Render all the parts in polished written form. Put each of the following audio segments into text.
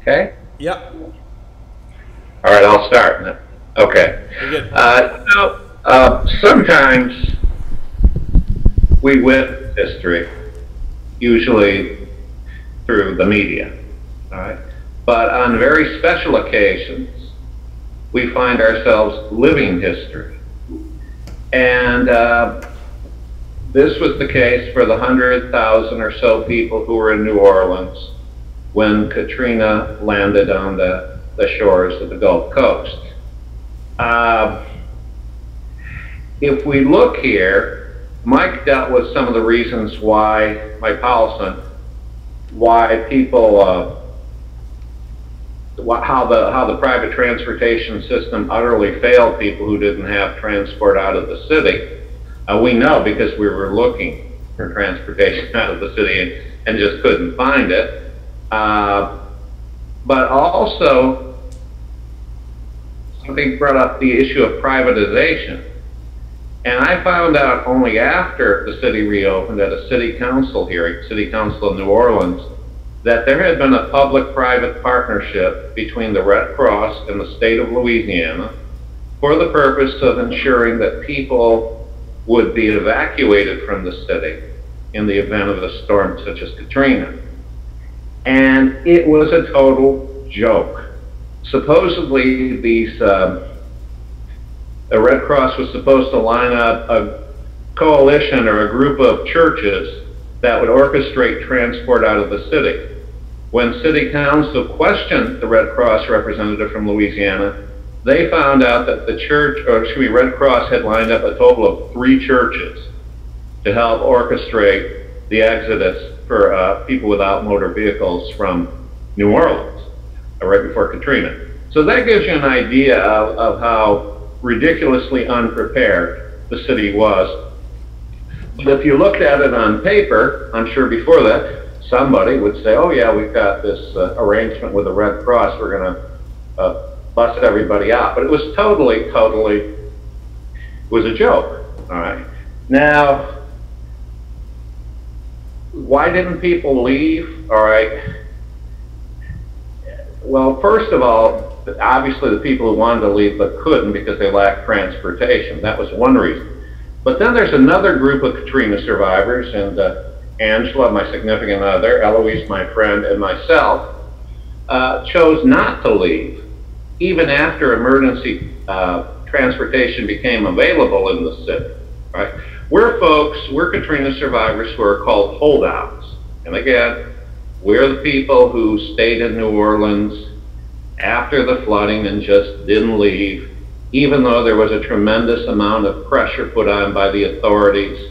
Okay. Yep. All right, I'll start. Okay. You're good. Sometimes we witness history, usually through the media. All right. But on very special occasions, we find ourselves living history. And this was the case for the 100,000 or so people who were in New Orleans when Katrina landed on the shores of the Gulf Coast. If we look here, Mike dealt with some of the reasons why, Mike Paulson, why people, how the private transportation system utterly failed people who didn't have transport out of the city. We know because we were looking for transportation out of the city and just couldn't find it. But also, something brought up the issue of privatization. And I found out only after the city reopened at a city council hearing, City Council of New Orleans, that there had been a public-private partnership between the Red Cross and the state of Louisiana for the purpose of ensuring that people would be evacuated from the city in the event of a storm such as Katrina. And it was a total joke. Supposedly, the Red Cross was supposed to line up a coalition or a group of churches that would orchestrate transport out of the city. When City Council questioned the Red Cross representative from Louisiana, they found out that Red Cross had lined up a total of 3 churches to help orchestrate the exodus for people without motor vehicles from New Orleans, right before Katrina. So that gives you an idea of how ridiculously unprepared the city was. But if you looked at it on paper, I'm sure before that, somebody would say, oh yeah, we've got this arrangement with the Red Cross, we're going to bust everybody out. But it was totally, it was a joke, all right? Now, why didn't people leave, all right? Well, first of all, obviously the people who wanted to leave but couldn't because they lacked transportation. That was one reason. But then there's another group of Katrina survivors, and Angela, my significant other, Eloise, my friend, and myself, chose not to leave, even after emergency transportation became available in the city, right? We're Katrina survivors who are called holdouts. And again, we're the people who stayed in New Orleans after the flooding and just didn't leave, even though there was a tremendous amount of pressure put on by the authorities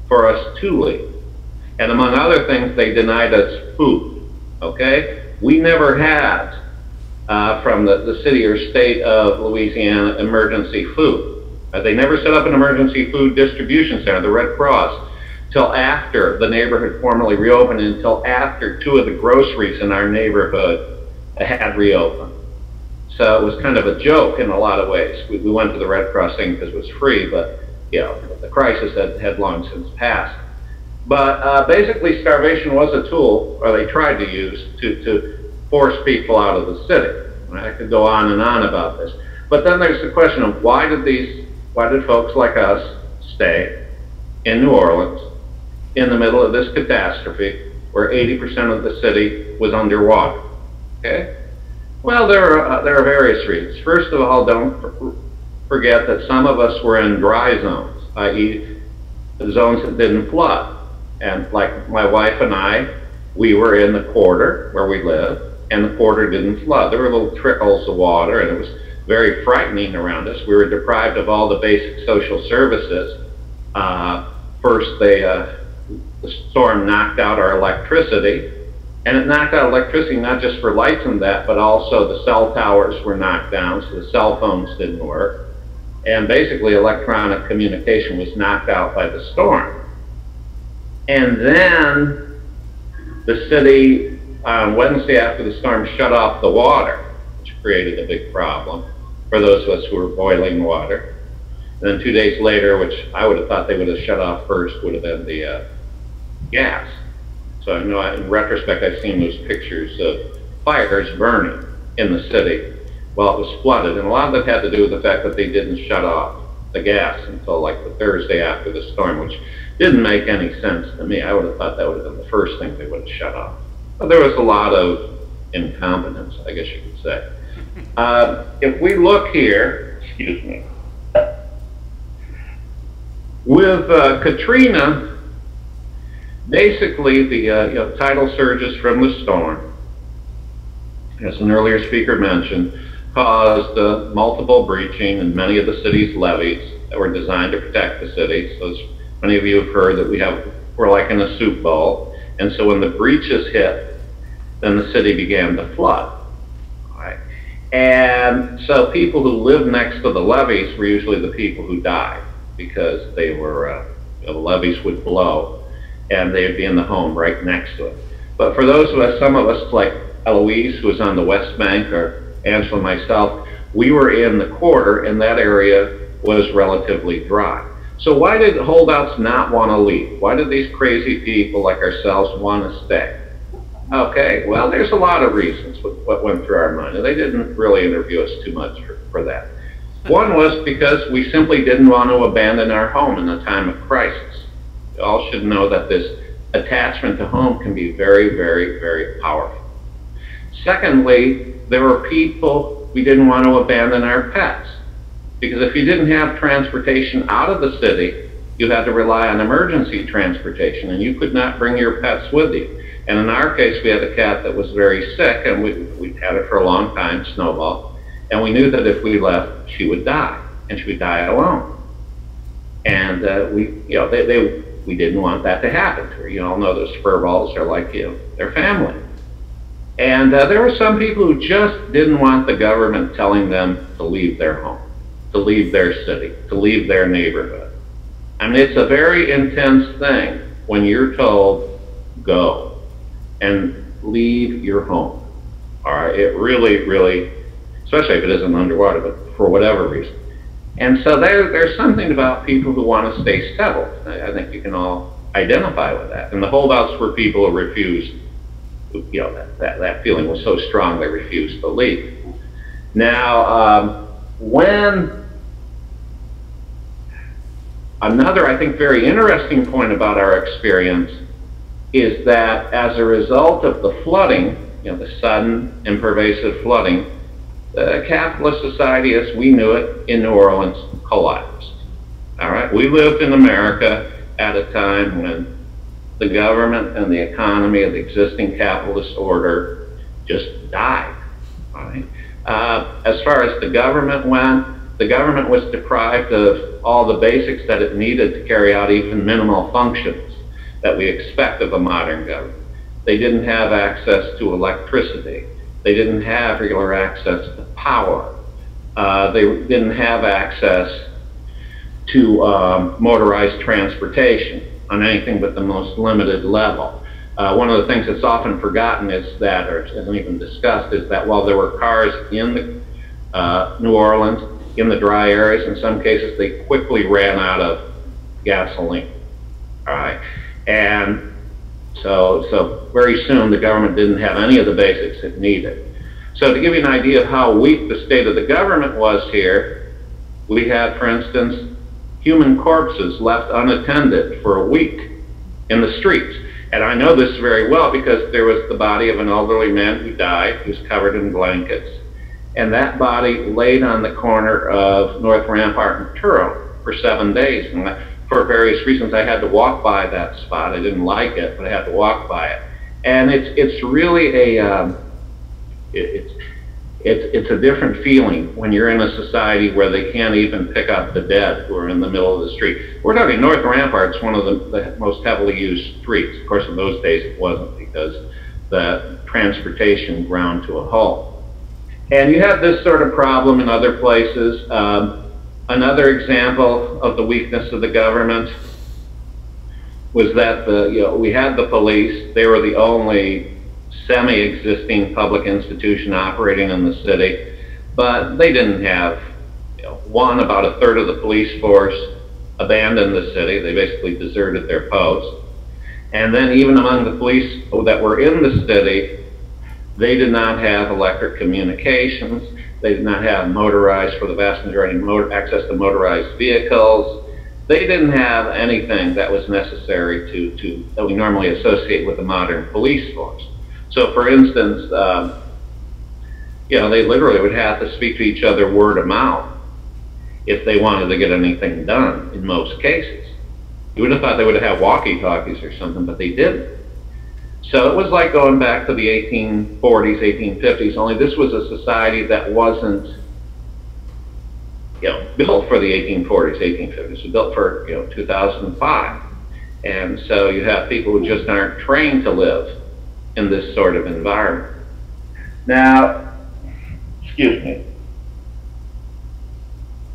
for us to leave. And among other things, they denied us food, okay? We never had, from the city or state of Louisiana, emergency food. They never set up an emergency food distribution center, the Red Cross, till after the neighborhood formally reopened, until after 2 of the groceries in our neighborhood had reopened. So it was kind of a joke in a lot of ways. We went to the Red Cross thing because it was free, but you know, the crisis had long since passed. But basically, starvation was a tool, or they tried to use, to force people out of the city. And I could go on and on about this. But then there's the question of why did folks like us stay in New Orleans in the middle of this catastrophe where 80% of the city was underwater? Okay? Well, there are various reasons. First of all, don't forget that some of us were in dry zones, i.e. zones that didn't flood. And like my wife and I, we were in the quarter where we lived, and the quarter didn't flood. There were little trickles of water, and it was very frightening around us. We were deprived of all the basic social services. First, the storm knocked out our electricity, and it knocked out electricity not just for lights and that, but also the cell towers were knocked down, so the cell phones didn't work. And basically, electronic communication was knocked out by the storm. And then the city, on Wednesday after the storm, shut off the water, which created a big problem for those of us who were boiling water. And then 2 days later, which I would have thought they would have shut off first, would have been the gas. So I know in retrospect, I've seen those pictures of fires burning in the city while it was flooded. And a lot of it had to do with the fact that they didn't shut off the gas until like the Thursday after the storm, which didn't make any sense to me. I would have thought that would have been the first thing they would have shut off. But there was a lot of incompetence, I guess you could say. If we look here, excuse me, with Katrina, basically the tidal surges from the storm, as an earlier speaker mentioned, caused multiple breaching in many of the city's levees that were designed to protect the city. So as many of you have heard that we're like in a soup bowl, and so when the breaches hit, then the city began to flood. Right? And so people who lived next to the levees were usually the people who died, because they were, the levees would blow and they'd be in the home right next to it. But for those of us, some of us like Eloise, who was on the West Bank, or Angela and myself, we were in the quarter, and that area was relatively dry. So why did holdouts not want to leave? Why did these crazy people like ourselves want to stay? Okay, well, there's a lot of reasons what went through our mind, and they didn't really interview us too much for that. One was because we simply didn't want to abandon our home in a time of crisis. You all should know that this attachment to home can be very, very, very powerful. Secondly, there were people we didn't want to abandon our pets, because if you didn't have transportation out of the city, you had to rely on emergency transportation, and you could not bring your pets with you. And in our case, we had a cat that was very sick, and we'd had it for a long time, Snowball, and we knew that if we left, she would die, and she would die alone. And we didn't want that to happen to her. You all know those fur balls are like, they're family. And there were some people who just didn't want the government telling them to leave their home, to leave their city, to leave their neighborhood. I mean, it's a very intense thing when you're told, go and leave your home. All right, it really, really, especially if it isn't underwater, but for whatever reason. And so there's something about people who want to stay settled. I think you can all identify with that. And the holdouts were people who refused. That feeling was so strong they refused to leave. Now, another, I think, very interesting point about our experience is that as a result of the flooding, the sudden and pervasive flooding, the capitalist society as we knew it in New Orleans collapsed. All right, we lived in America at a time when the government and the economy of the existing capitalist order just died. All right? As far as the government went, the government was deprived of all the basics that it needed to carry out even minimal functions that we expect of a modern government. They didn't have access to electricity. They didn't have regular access to power. They didn't have access to motorized transportation on anything but the most limited level. One of the things that's often forgotten is that, or isn't even discussed, is that while there were cars in New Orleans, in the dry areas, in some cases they quickly ran out of gasoline. All right, and so very soon the government didn't have any of the basics it needed. So to give you an idea of how weak the state of the government was here, we had, for instance, human corpses left unattended for a week in the streets. And I know this very well because there was the body of an elderly man who died, who was covered in blankets. And that body laid on the corner of North Rampart and Turow for 7 days. And for various reasons, I had to walk by that spot. I didn't like it, but I had to walk by it. And it's really it's a different feeling when you're in a society where they can't even pick up the dead who are in the middle of the street. We're talking North Rampart's one of the most heavily used streets. Of course, in those days it wasn't, because the transportation ground to a halt. And you have this sort of problem in other places. Another example of the weakness of the government was that we had the police. They were the only semi-existing public institution operating in the city, but they didn't have, about a third of the police force abandoned the city. They basically deserted their post. And then even among the police that were in the city, They did not have electric communications. They did not have motorized, for the vast majority, access to motorized vehicles. They didn't have anything that was necessary that we normally associate with the modern police force. So, for instance, they literally would have to speak to each other word of mouth if they wanted to get anything done, in most cases. You would have thought they would have had walkie-talkies or something, but they didn't. So it was like going back to the 1840s, 1850s, only this was a society that wasn't, built for the 1840s, 1850s. It was built for, 2005. And so you have people who just aren't trained to live in this sort of environment. Now, excuse me.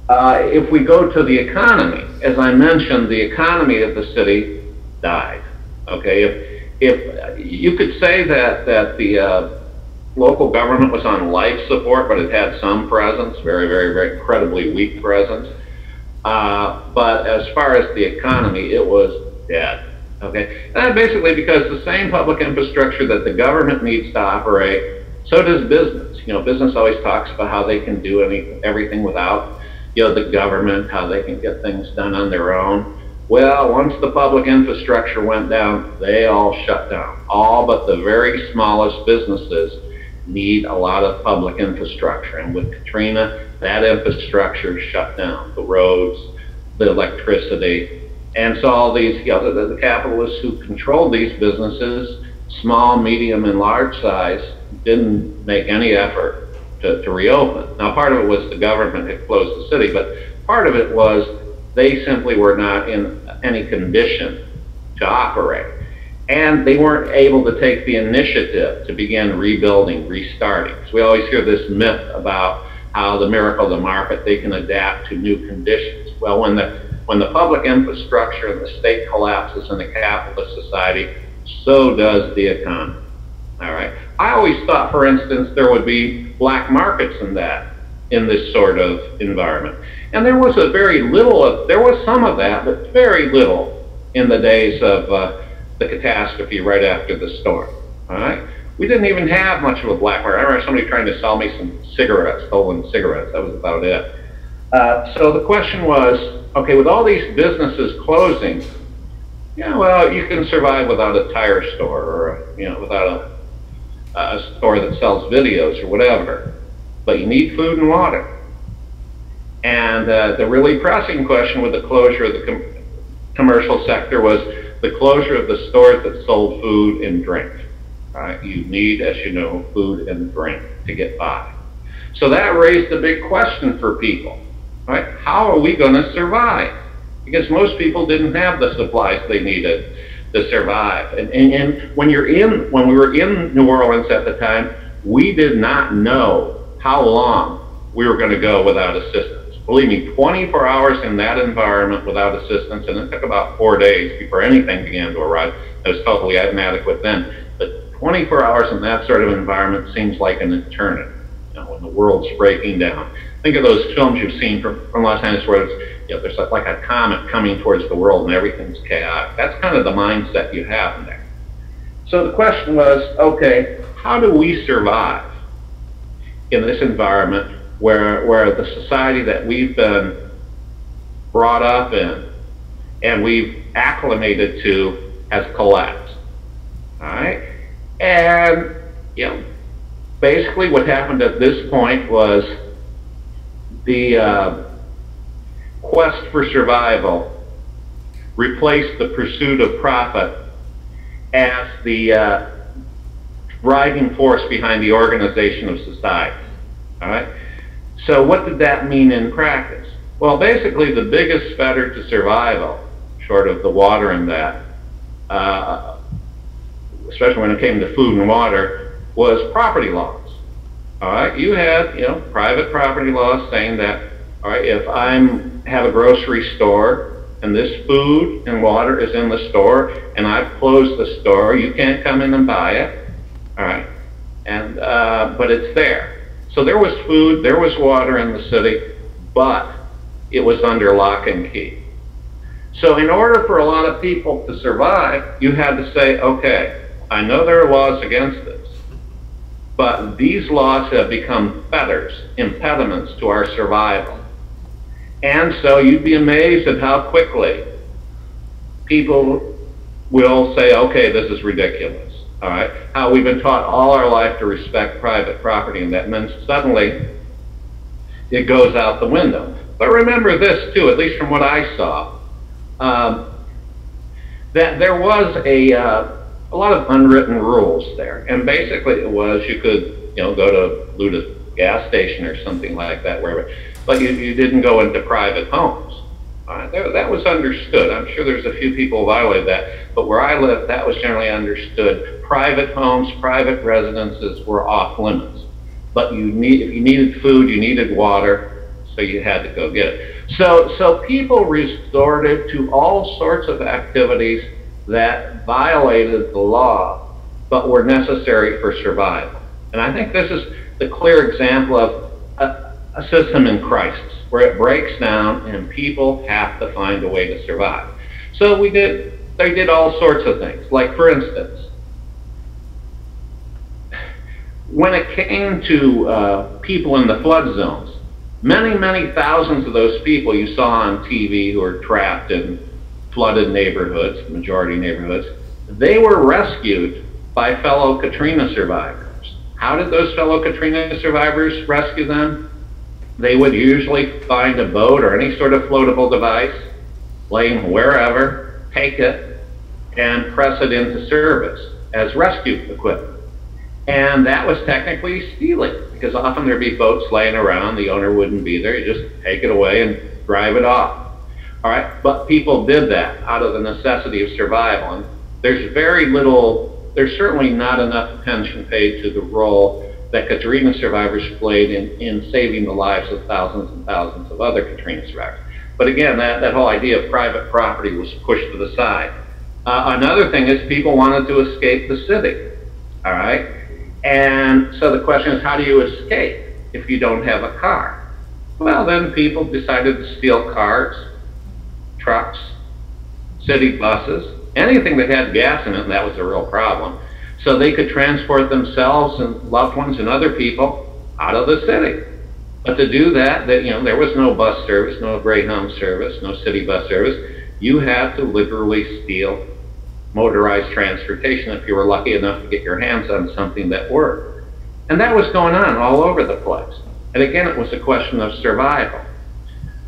If we go to the economy, as I mentioned, the economy of the city died. Okay, if you could say that the local government was on life support, but it had some presence, very, very, very incredibly weak presence. But as far as the economy, it was dead. Okay, and that basically because the same public infrastructure that the government needs to operate, so does business. Business always talks about how they can do everything without the government, how they can get things done on their own. Well, once the public infrastructure went down, they all shut down. All but the very smallest businesses need a lot of public infrastructure. And with Katrina, that infrastructure shut down. The roads, the electricity. And so all these, the capitalists who controlled these businesses, small, medium, and large size, didn't make any effort to reopen. Now, part of it was the government had closed the city, but part of it was they simply were not in any condition to operate. And they weren't able to take the initiative to begin rebuilding, restarting. So we always hear this myth about how the miracle of the market, they can adapt to new conditions. Well, when the public infrastructure and the state collapses in a capitalist society, so does the economy. All right. I always thought, for instance, there would be black markets in this sort of environment. And there was there was some of that, but very little in the days of the catastrophe right after the storm. All right. We didn't even have much of a black market. I remember somebody trying to sell me some cigarettes, stolen cigarettes. That was about it. So the question was, okay, with all these businesses closing, well, you can survive without a tire store or without a store that sells videos or whatever, but you need food and water. And the really pressing question with the closure of the commercial sector was the closure of the stores that sold food and drink. Right? You need, as you know, food and drink to get by. So that raised a big question for people. Right? How are we going to survive? Because most people didn't have the supplies they needed to survive. And when we were in New Orleans at the time, we did not know how long we were going to go without assistance. Believe me, 24 hours in that environment without assistance, and it took about 4 days before anything began to arrive. It was totally inadequate then. But 24 hours in that sort of environment seems like an eternity, when the world's breaking down. Think of those films you've seen from Los Angeles where there's like a comet coming towards the world and everything's chaotic. That's kind of the mindset you have there. So the question was, okay, how do we survive in this environment where the society that we've been brought up in and we've acclimated to has collapsed? All right? And, basically what happened at this point was the quest for survival replaced the pursuit of profit as the driving force behind the organization of society. All right? So what did that mean in practice? Well, basically the biggest fetter to survival, short of the water and that, especially when it came to food and water, was property laws. All right, you had, private property laws saying that, all right, if I have a grocery store and this food and water is in the store and I've closed the store, you can't come in and buy it. All right, and but it's there. So there was food, there was water in the city, but it was under lock and key. So in order for a lot of people to survive, you had to say, okay, I know there are laws against this, But these laws have become fetters, impediments to our survival. And so you'd be amazed at how quickly people will say, okay, this is ridiculous. All right? How we've been taught all our life to respect private property, and then suddenly it goes out the window. But remember this too, at least from what I saw, that there was a lot of unwritten rules there, and basically it was you could go to loot a gas station or something like that, wherever, but you didn't go into private homes. That was understood. I'm sure there's a few people who violated that, but where I lived, that was generally understood. Private homes, private residences were off limits. But if you needed food, you needed water, so you had to go get it. So people resorted to all sorts of activities that violated the law, but were necessary for survival. And I think this is the clear example of a system in crisis, where it breaks down and people have to find a way to survive. So they did all sorts of things. Like, for instance, when it came to people in the flood zones, many thousands of those people you saw on TV who were trapped in flooded neighborhoods, majority neighborhoods, they were rescued by fellow Katrina survivors. How did those fellow Katrina survivors rescue them? They would usually find a boat or any sort of floatable device, laying wherever, take it, and press it into service as rescue equipment. And that was technically stealing, because often there'd be boats laying around, the owner wouldn't be there, you just take it away and drive it off. All right, but people did that out of the necessity of survival. And there's certainly not enough attention paid to the role that Katrina survivors played in saving the lives of thousands and thousands of other Katrina survivors. But again, that whole idea of private property was pushed to the side. Another thing is people wanted to escape the city, all right? And so the question is, how do you escape if you don't have a car? Well, then people decided to steal cars, trucks, city buses, anything that had gas in it, and that was a real problem. So they could transport themselves and loved ones and other people out of the city. But to do that, there was no bus service, no Greyhound service, no city bus service. You had to literally steal motorized transportation if you were lucky enough to get your hands on something that worked. And that was going on all over the place. And again, it was a question of survival.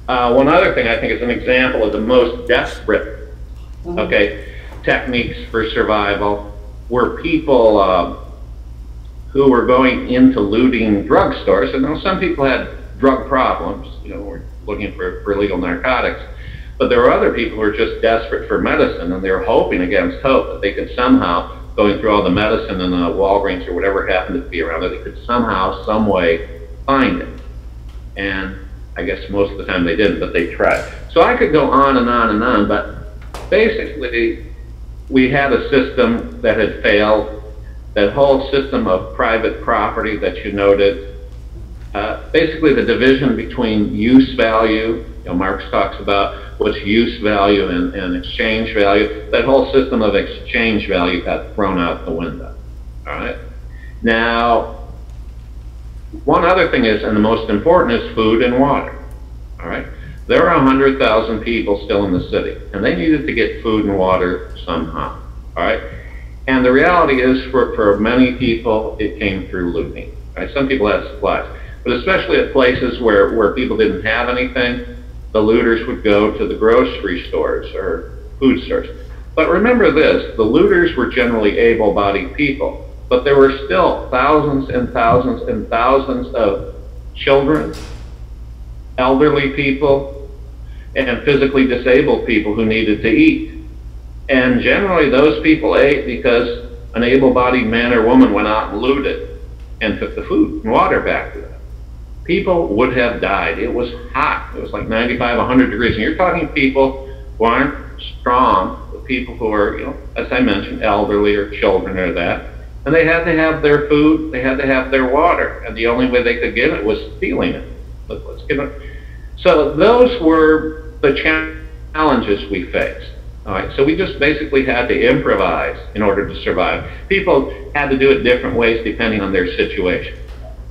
One other thing I think is an example of the most desperate, techniques for survival were people who were going into looting drugstores. And some people had drug problems, were looking for illegal narcotics. But there were other people who were just desperate for medicine, and they were hoping against hope that they could somehow, going through all the medicine in Walgreens or whatever happened to be around, that they could somehow, some way find it. And I guess most of the time they didn't, but they tried. So I could go on and on and on, but basically we had a system that had failed. That whole system of private property that you noted, basically the division between use value, Marx talks about what's use value and exchange value. That whole system of exchange value got thrown out the window, all right? Now, one other thing is, and the most important, is food and water, all right? There are 100,000 people still in the city, and they needed to get food and water somehow, all right? And the reality is, for many people, it came through looting, right? Some people had supplies, but especially at places where people didn't have anything, the looters would go to the grocery stores or food stores. But remember this, the looters were generally able-bodied people, but there were still thousands and thousands and thousands of children, elderly people, and physically disabled people who needed to eat. And generally those people ate because an able-bodied man or woman went out and looted and took the food and water back to them. People would have died. It was hot. It was like 95, 100 degrees. And you're talking people who aren't strong, the people who are, as I mentioned, elderly or children or that. And they had to have their food, they had to have their water. And the only way they could get it was stealing it. Let's get it. So those were the challenges we faced. All right, so we just basically had to improvise in order to survive. People had to do it different ways depending on their situation.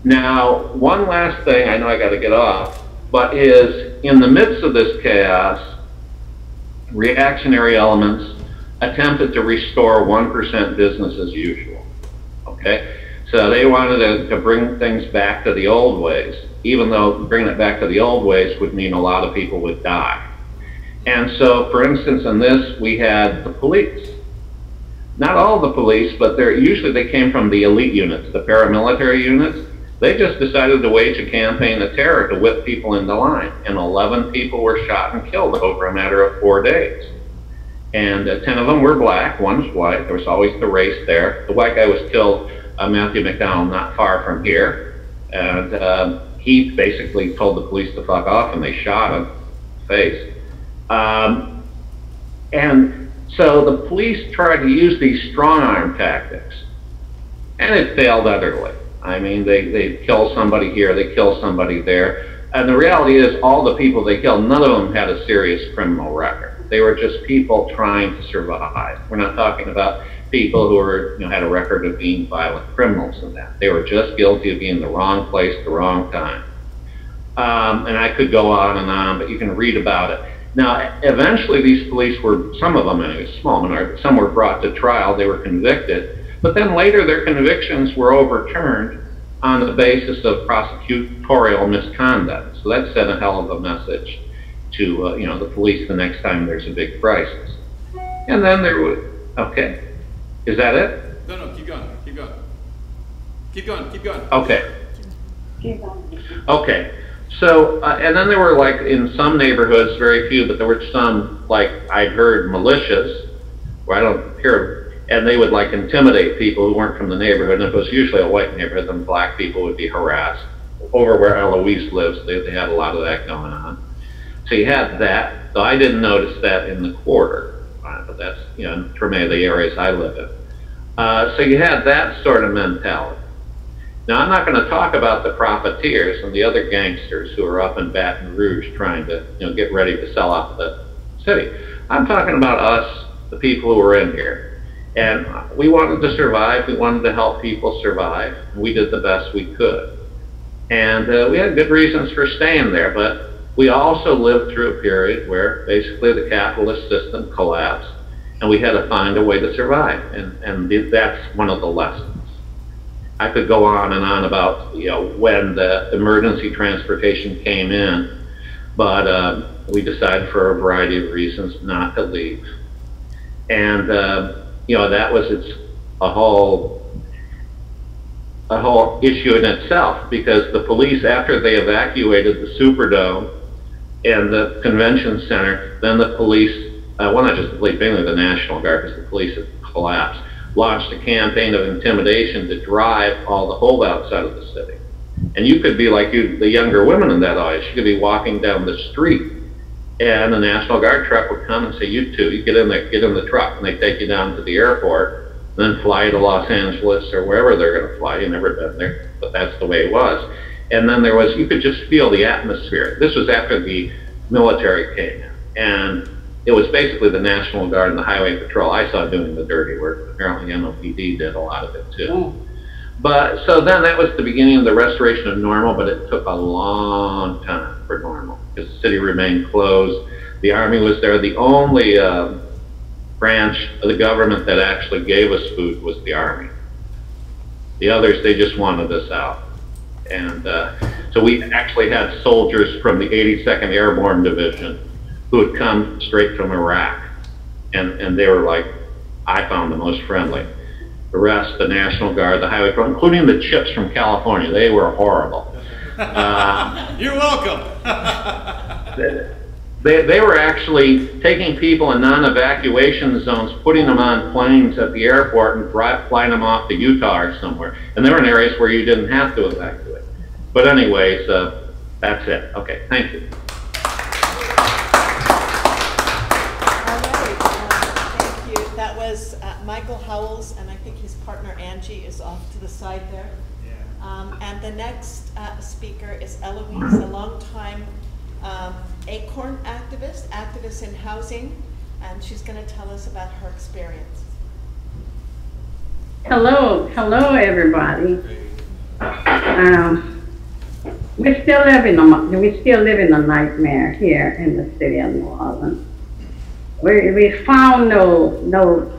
Now, one last thing, I know I got to get off, but is in the midst of this chaos, reactionary elements attempted to restore 1% business as usual. Okay? So they wanted to bring things back to the old ways, even though bringing it back to the old ways would mean a lot of people would die. And so, for instance, in this, we had the police. Not all the police, but usually they came from the elite units, the paramilitary units. They just decided to wage a campaign of terror to whip people into line. And 11 people were shot and killed over a matter of 4 days. And 10 of them were black, one was white. There was always the race there. The white guy was killed, Matthew McDonald, not far from here. And he basically told the police to fuck off, and they shot him in the face. And so the police tried to use these strong arm tactics, and it failed utterly. I mean, they kill somebody here, they kill somebody there, and the reality is all the people they killed, none of them had a serious criminal record. They were just people trying to survive. We're not talking about people who were, had a record of being violent criminals and that. They were just guilty of being in the wrong place at the wrong time. And I could go on, but you can read about it. Now, eventually these police were, some of them anyway, small minority, some were brought to trial, they were convicted, but then later their convictions were overturned on the basis of prosecutorial misconduct. So that sent a hell of a message to, the police the next time there's a big crisis. And then there was, okay, is that it? No, keep going, keep going. Keep going, keep going. Okay. Okay. So, and then there were, like, in some neighborhoods, very few, but there were some, like, I'd heard militias, where I don't hear, and they would, like, intimidate people who weren't from the neighborhood, and if it was usually a white neighborhood, then black people would be harassed. Over where Eloise lives, they had a lot of that going on. So you had that, though I didn't notice that in the quarter, but that's, for many of the areas I live in. So you had that sort of mentality. Now, I'm not going to talk about the profiteers and the other gangsters who are up in Baton Rouge trying to, get ready to sell out the city. I'm talking about us, the people who were in here. And we wanted to survive. We wanted to help people survive. We did the best we could. And we had good reasons for staying there, but we also lived through a period where basically the capitalist system collapsed, and we had to find a way to survive. And that's one of the lessons. I could go on and on about, when the emergency transportation came in, but we decided for a variety of reasons not to leave. And, that was a whole issue in itself, because the police, after they evacuated the Superdome and the convention center, then the police, well, not just the police, mainly the National Guard, because the police had collapsed, launched a campaign of intimidation to drive all the holdouts out of the city. And you could be like the younger women in that audience. You could be walking down the street, and the National Guard truck would come and say, you two, you get in the truck, and they take you down to the airport, and then fly to Los Angeles or wherever they're going to fly. You've never been there, but that's the way it was. And then you could just feel the atmosphere. This was after the military came in, and it was basically the National Guard and the Highway Patrol I saw doing the dirty work. Apparently MOPD did a lot of it too. But so then that was the beginning of the restoration of normal, but it took a long time for normal because the city remained closed. The Army was there. The only branch of the government that actually gave us food was the Army. The others, they just wanted us out. And so we actually had soldiers from the 82nd Airborne Division who had come straight from Iraq, and they were like, I found the most friendly. The rest, the National Guard, the Highway Patrol, including the Chips from California, they were horrible. You're welcome. They were actually taking people in non-evacuation zones, putting them on planes at the airport and flying them off to Utah or somewhere. And they were in areas where you didn't have to evacuate. But anyways, that's it. Okay, thank you. Michael Howells, and I think his partner Angie is off to the side there. Yeah. And the next speaker is Eloise, a longtime ACORN activist in housing. and she's going to tell us about her experience. Hello, everybody. We're still living a nightmare here in the city of New Orleans. We found no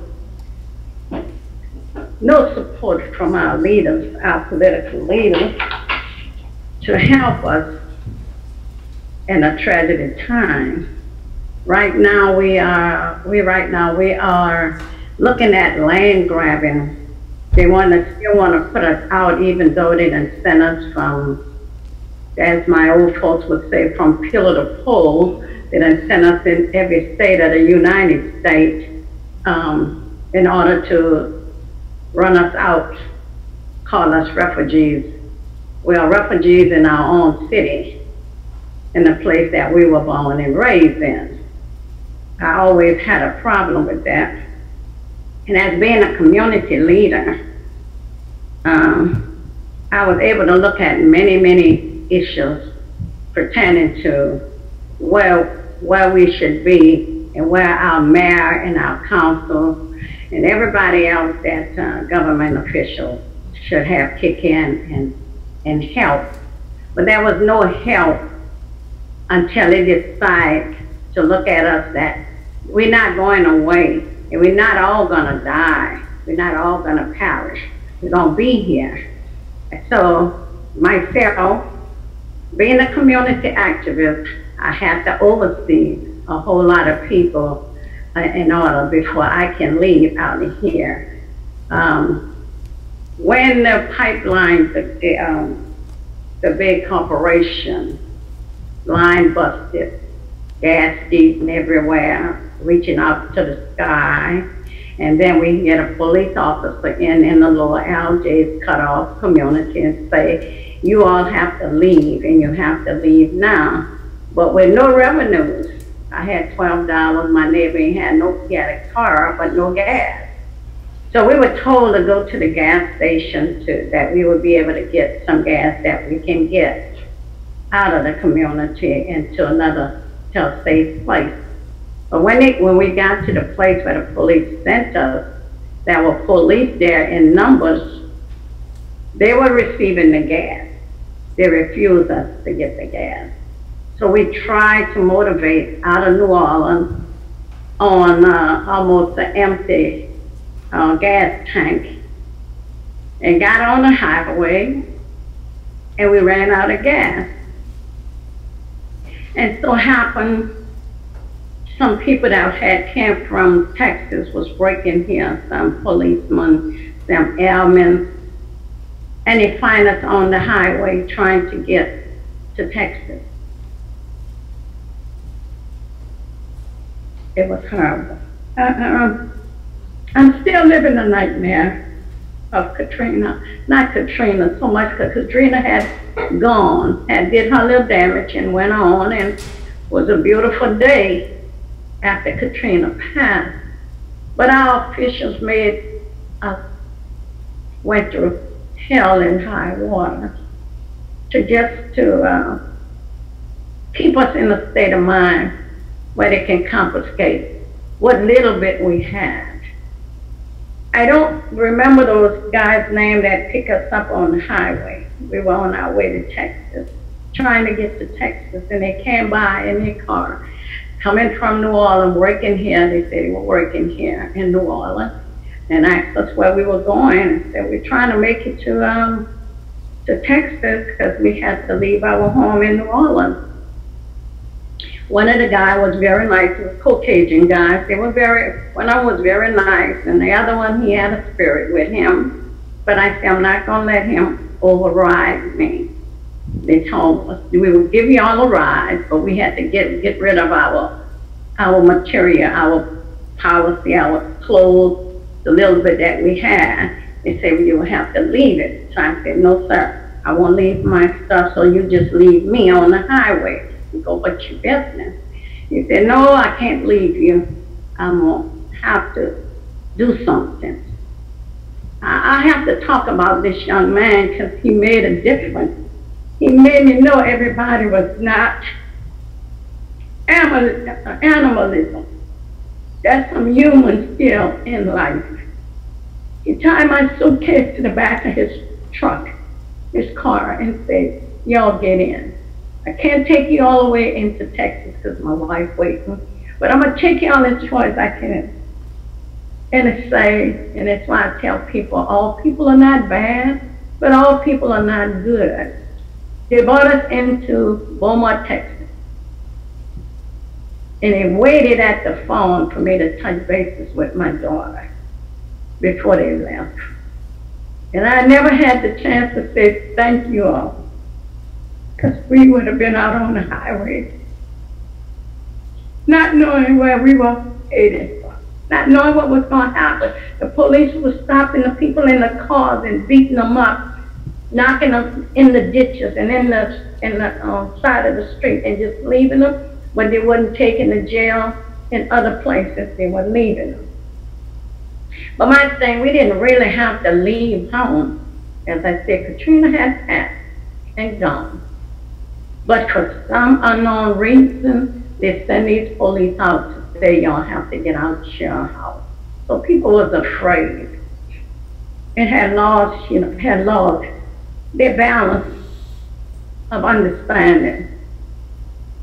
support from our leaders, our political leaders, to help us in a tragedy time. Right now we are looking at land grabbing. They still want to put us out, even though they done sent us from, as my old folks would say, from pillar to pole. They done sent us in every state of the United States in order to run us out, call us refugees. We are refugees in our own city, in the place that we were born and raised in. I always had a problem with that. And as being a community leader, I was able to look at many issues pertaining to where we should be and where our mayor and our council and everybody else that government officials should have kick in and help. But there was no help until they decide to look at us that we're not going away and we're not all gonna die. We're not all gonna perish. We're gonna be here. So myself, being a community activist, I have to oversee a whole lot of people in order before I can leave out of here. When the pipeline, the big corporation line busted, gas leaking everywhere, reaching up to the sky, and then we get a police officer in the lower LJ's cut off community and say, you all have to leave, and you have to leave now. But with no revenues, I had $12, my neighbor he had a car, but no gas. So we were told to go to the gas station that we would be able to get some gas that we can get out of the community into a safe place. But when we got to the place where the police sent us, there were police there in numbers. They were receiving the gas. They refused us to get the gas. So we tried to motivate out of New Orleans on almost an empty gas tank and got on the highway, and we ran out of gas. And so happened some people that came from Texas was breaking here, some policemen, some airmen, and they find us on the highway trying to get to Texas. It was horrible. I'm still living a nightmare of Katrina. Not Katrina so much, because Katrina had gone, did her little damage and went on, and it was a beautiful day after Katrina passed. But our officials made us went through hell and high water to keep us in a state of mind where they can confiscate what little bit we had. I don't remember those guys' names that picked us up on the highway. We were on our way to Texas, trying to get to Texas, and they came by in their car, coming from New Orleans, working here. They said they were working here in New Orleans, and asked us where we were going, and said we're trying to make it to Texas because we had to leave our home in New Orleans. One of the guys was very nice. It was Caucasian guys. One of them was very nice, and the other one, he had a spirit with him. But I said, I'm not going to let him override me. They told us we would give you all a ride, but we had to get rid of our material, our policy, our clothes, the little bit that we had. They said, well, you will have to leave it. So I said, no, sir, I won't leave my stuff, so you just leave me on the highway. Go about your business. He said, no, I can't leave you. I'm going to have to do something. I have to talk about this young man because he made a difference. He made me know everybody was not animalism. That's some human skill in life. He tied my suitcase to the back of his truck, his car, and said, y'all get in. I can't take you all the way into Texas because my wife waiting, but I'm going to take you all as far as I can. And it's why I tell people, all people are not bad, but all people are not good. They brought us into Beaumont, Texas. And they waited at the phone for me to touch bases with my daughter before they left. And I never had the chance to say thank you all, because we would have been out on the highway, not knowing where we were headed, not knowing what was going to happen. The police were stopping the people in the cars and beating them up, knocking them in the ditches and in the side of the street and just leaving them. When they weren't taken to jail in other places, they were leaving them. But my thing, we didn't really have to leave home. As I said, Katrina had passed and gone. But for some unknown reason, they send these police out to say, y'all have to get out your house. So people was afraid. It had lost, their balance of understanding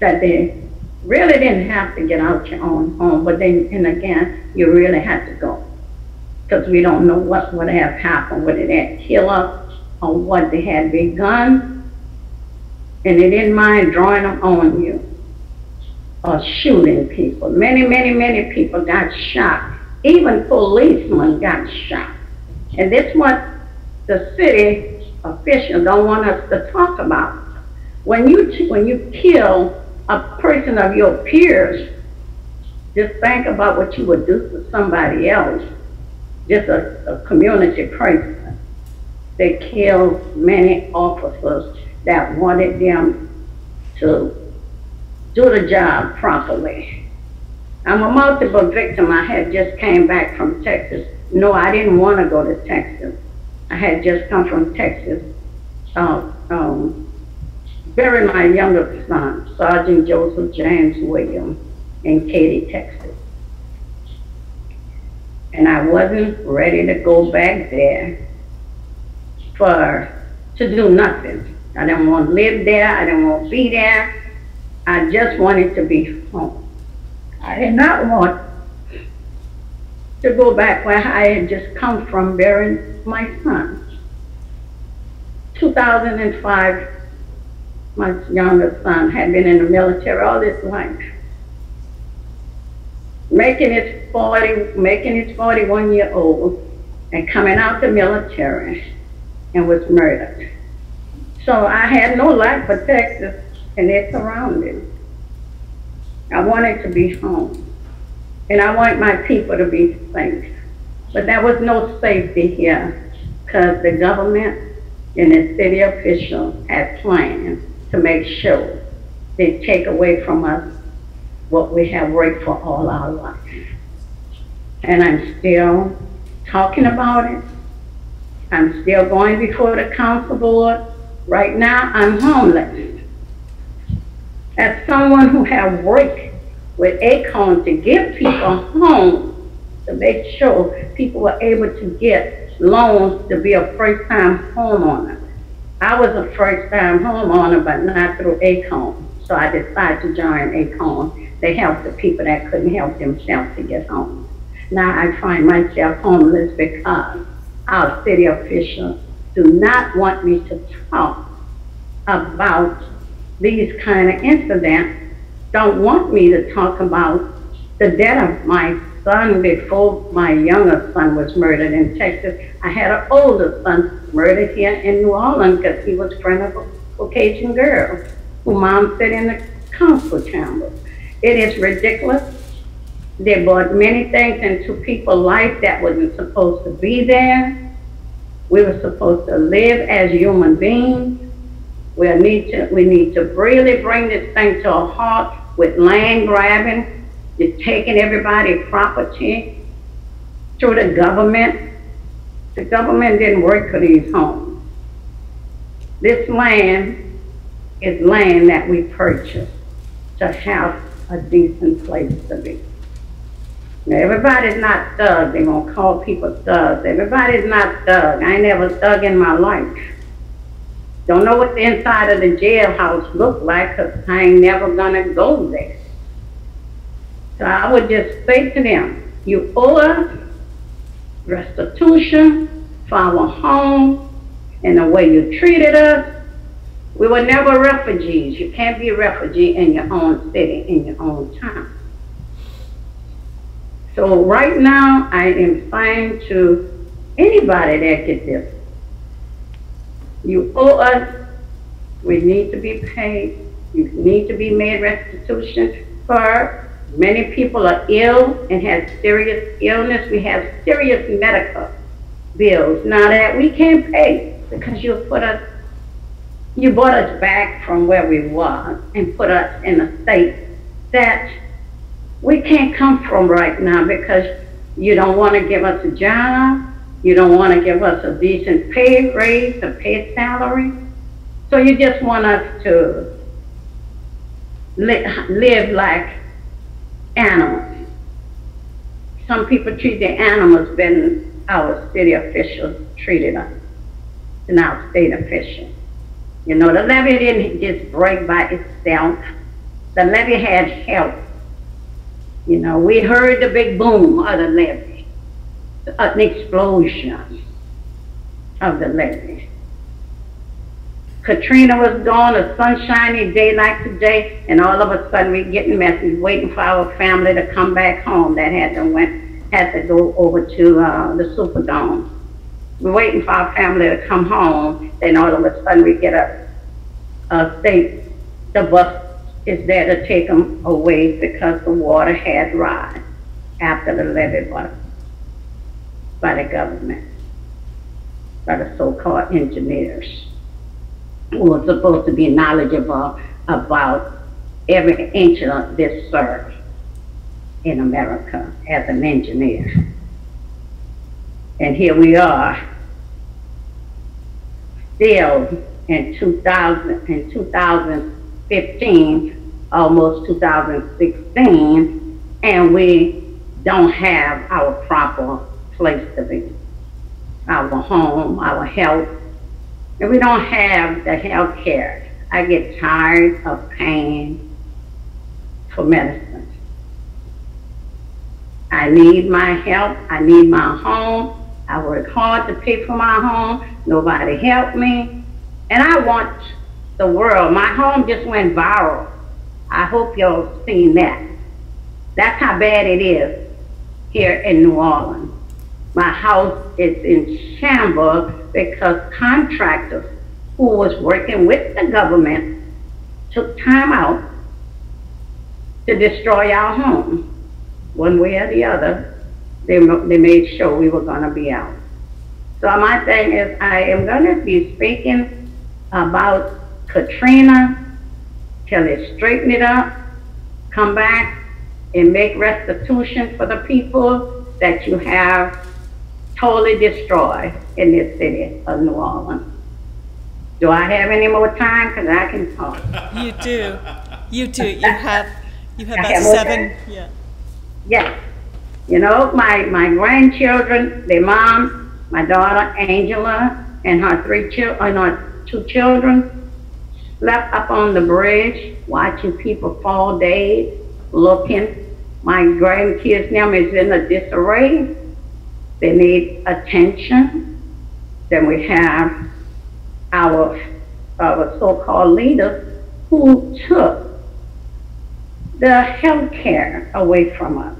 that they really didn't have to get out your own home, but then, and again, you really had to go. Because we don't know what would have happened, whether they kill us or what they had begun, and they didn't mind drawing them on you or shooting people. Many, many, many people got shot. Even policemen got shot. And that's what the city officials don't want us to talk about. When you kill a person of your peers, just think about what you would do to somebody else, just a community person. They killed many officers that wanted them to do the job properly. I'm a multiple victim. I had just came back from Texas. No, I didn't want to go to Texas. I had just come from Texas, bury my younger son, Sergeant Joseph James Williams, in Katy, Texas. And I wasn't ready to go back there to do nothing. I didn't want to live there. I didn't want to be there. I just wanted to be home. I did not want to go back where I had just come from burying my son. 2005, my younger son had been in the military all his life, making his 41-year-old and coming out the military and was murdered. So I had no life for Texas and its surroundings. I wanted to be home, and I want my people to be safe. But there was no safety here because the government and the city officials had plans to make sure they take away from us what we have worked for all our life. And I'm still talking about it. I'm still going before the council board. Right now, I'm homeless. As someone who has worked with ACON to give people homes, to make sure people were able to get loans to be a first-time homeowner. I was a first-time homeowner, but not through ACON. So I decided to join ACON. They help the people that couldn't help themselves to get homes. Now I find myself homeless because our city officials do not want me to talk about these kind of incidents, don't want me to talk about the death of my son before my younger son was murdered in Texas. I had an older son murdered here in New Orleans because he was a friend of a Caucasian girl who mom said in the council chamber. It is ridiculous. They brought many things into people's life that wasn't supposed to be there. We were supposed to live as human beings. We need to really bring this thing to a halt with land grabbing. You're taking everybody's property through the government. The government didn't work for these homes. This land is land that we purchased to have a decent place to be. Now, everybody's not thugs. They gonna call people thugs. Everybody's not thug. I ain't never thug in my life. Don't know what the inside of the jailhouse look like, 'cause I ain't never gonna go there. So I would just say to them, you owe us restitution for our home and the way you treated us. We were never refugees. You can't be a refugee in your own city, in your own town. So right now, I am saying to anybody that gets this, you owe us, we need to be paid, you need to be made restitution for. Many people are ill and have serious illness. We have serious medical bills now that we can't pay because you brought us back from where we were and put us in a state that we can't come from right now because you don't want to give us a job, you don't want to give us a decent pay raise, a pay salary. So you just want us to live like animals. Some people treat the animals better than our city officials treated us, than our state officials. You know, the levee didn't just break by itself. The levee had help. You know, we heard the big boom of the levee, an explosion of the levee. Katrina was gone, a sunshiny day like today, and all of a sudden we getting messages waiting for our family to come back home that had to go over to the Superdome. We're waiting for our family to come home, then all of a sudden we get the bus is there to take them away because the water had rise after the levee was by the government, by the so-called engineers, who were supposed to be knowledgeable about every inch of this earth in America as an engineer. And here we are, still in 2015, almost 2016, and we don't have our proper place to be, our home, our health. And we don't have the health care. I get tired of paying for medicine. I need my help. I need my home. I work hard to pay for my home. Nobody helped me. And I want the world. My home just went viral. I hope y'all seen that. That's how bad it is here in New Orleans. My house is in shambles because contractors who was working with the government took time out to destroy our home. One way or the other, they made sure we were going to be out. So my thing is, I am going to be speaking about Katrina till they straighten it up, come back and make restitution for the people that you have totally destroyed in this city of New Orleans. Do I have any more time? Because I can talk. You do. You do. You have about 7. Yeah. Yes. You know, my grandchildren, their mom, my daughter Angela, and her 2 children slept up on the bridge watching people fall dead, looking. My grandkids now is in a disarray. They need attention. Then we have our so-called leaders who took the health care away from us.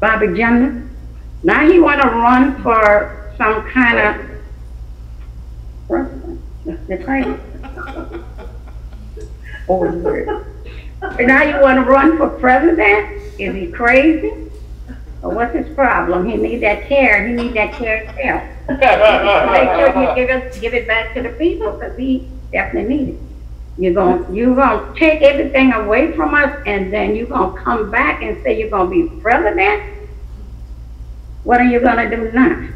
Bobby Jr., now he want to run for some kind of president. That's crazy. Now you want to run for president? Is he crazy? Or what's his problem? He needs that care. He needs that care himself. Make sure you give it back to the people, because he definitely needs it. You're gonna take everything away from us, and then you're gonna come back and say you're gonna be president? What are you gonna do now?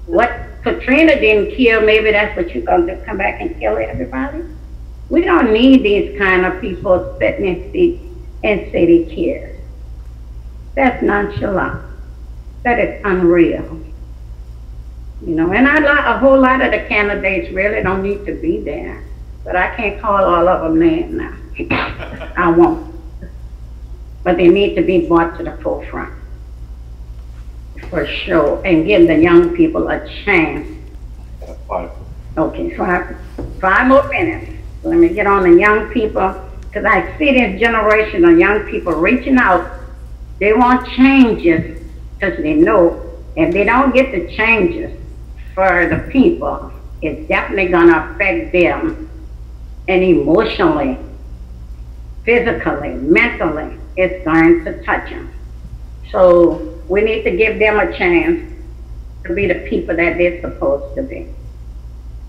What Katrina didn't kill, maybe that's what you're gonna do, come back and kill everybody? We don't need these kind of people sitting in seats and say they care. That's nonchalant. That is unreal. You know, and a whole lot of the candidates really don't need to be there. But I can't call all of them names now. I won't. But they need to be brought to the forefront. For sure. And give the young people a chance. Okay, 5 more minutes. Let me get on the young people. Because I see this generation of young people reaching out. They want changes because they know if they don't get the changes for the people, it's definitely going to affect them, and emotionally, physically, mentally, it's going to touch them. So we need to give them a chance to be the people that they're supposed to be.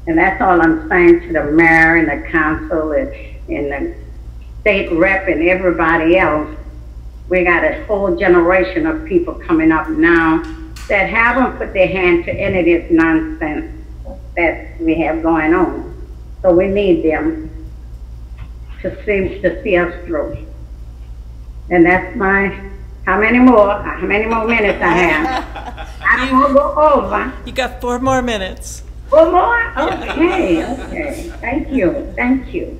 And that's all I'm saying to the mayor and the council and the state rep and everybody else. We got a whole generation of people coming up now that haven't put their hand to any of this nonsense that we have going on. So we need them to see us through. And that's how many more minutes I have? I don't want to go over. You got 4 more minutes. 4 more? Okay. Thank you.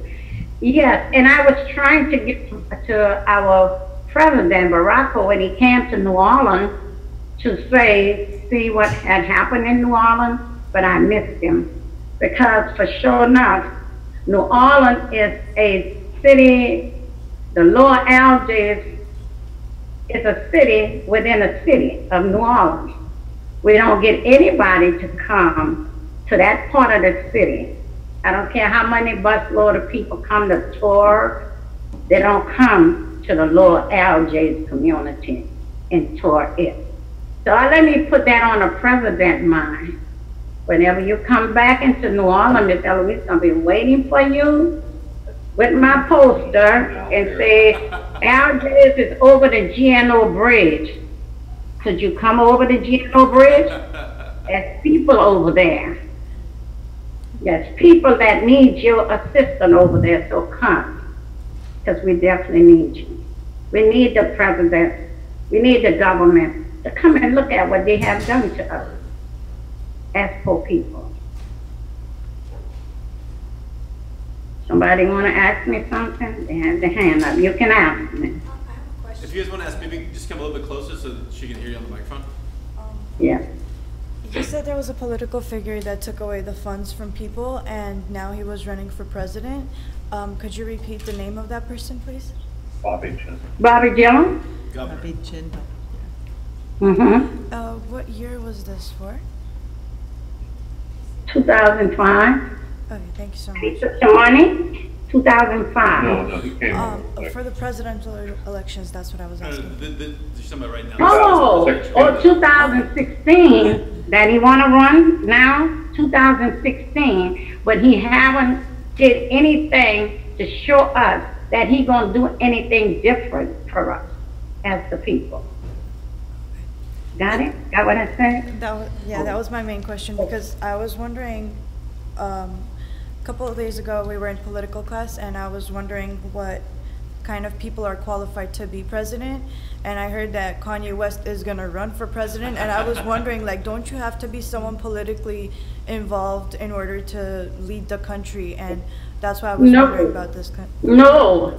Yes, and I was trying to get to our President Barack when he came to New Orleans to see what had happened in New Orleans, but I missed him because for sure enough, New Orleans is a city, the Lower Algiers is a city within a city of New Orleans. We don't get anybody to come to that part of the city. I don't care how many busload of people come to tour, they don't come to the Lower Algiers community and tour it. So let me put that on the president's mind. Whenever you come back into New Orleans, Miss Eloise gonna be waiting for you with my poster and say, Algiers is over the GNO Bridge. Could you come over the GNO Bridge? There's people over there. There's people that need your assistance over there, so come. Because we definitely need you. We need the president, we need the government to come and look at what they have done to us as poor people. Somebody want to ask me something? They have their hand up. You can ask me. If you guys want to ask, maybe just come a little bit closer so that she can hear you on the microphone. Yeah. You said there was a political figure that took away the funds from people and now he was running for president. Could you repeat the name of that person, please? Bobby Jones? Governor. Mm-hmm. What year was this for? 2005. Okay, thank you so much. He took the money, 2005. No, he came. For the presidential elections, that's what I was asking. You're talking about right now. Oh, 2016, that he want to run now, 2016, but he haven't did anything to show us that he gonna do anything different for us as the people. Got it? Got what I said? That was my main question because I was wondering, a couple of days ago we were in political class and I was wondering what kind of people are qualified to be president, and I heard that Kanye West is gonna run for president, and I was wondering, like, don't you have to be someone politically involved in order to lead the country? And that's why I was wondering about this. No.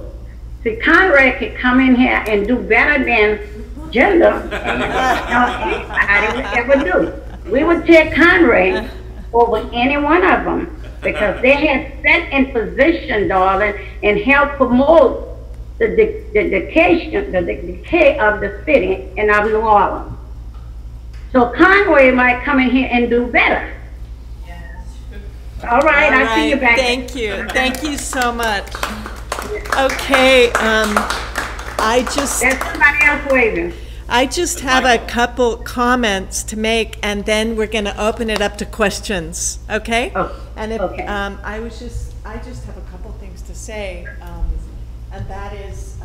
See, Conrad could come in here and do better than gender. Anybody would ever do. We would take Conrad over any one of them because they had set in position, darling, and helped promote the decay of the city and of New Orleans. So Conway might come in here and do better. All right, I'll see you back. Thank you. Thank you so much. Okay, There's somebody else waving. I just have a couple comments to make, and then we're going to open it up to questions. Okay? Oh, and if okay. I just have a couple things to say, and that is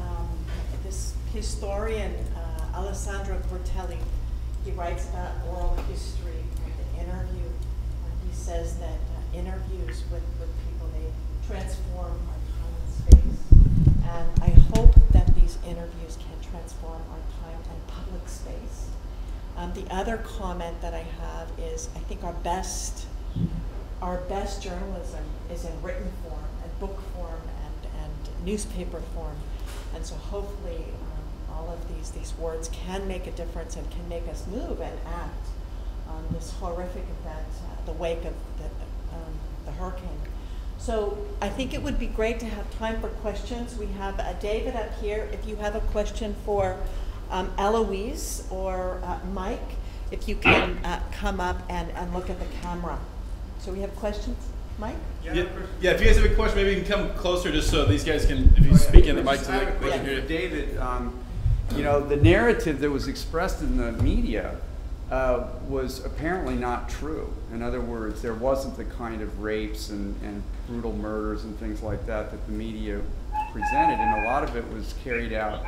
this historian Alessandro Cortelli. He writes about oral history and the interview. He says that interviews with people, they transform our time and space. And I hope that the these interviews can transform our time and public space. The other comment that I have is I think our best journalism is in written form and book form and newspaper form. And so hopefully all of these words can make a difference and can make us move and act on this horrific event, the wake of the hurricane. So I think it would be great to have time for questions. We have David up here. If you have a question for Eloise or Mike, if you can come up and look at the camera. So we have questions, Mike? Yeah, if you guys have a question, maybe you can come closer just so these guys can, if you speak in the mic so they can hear you. David, you know, the narrative that was expressed in the media was apparently not true. In other words, there wasn't the kind of rapes and brutal murders and things like that that the media presented, and a lot of it was carried out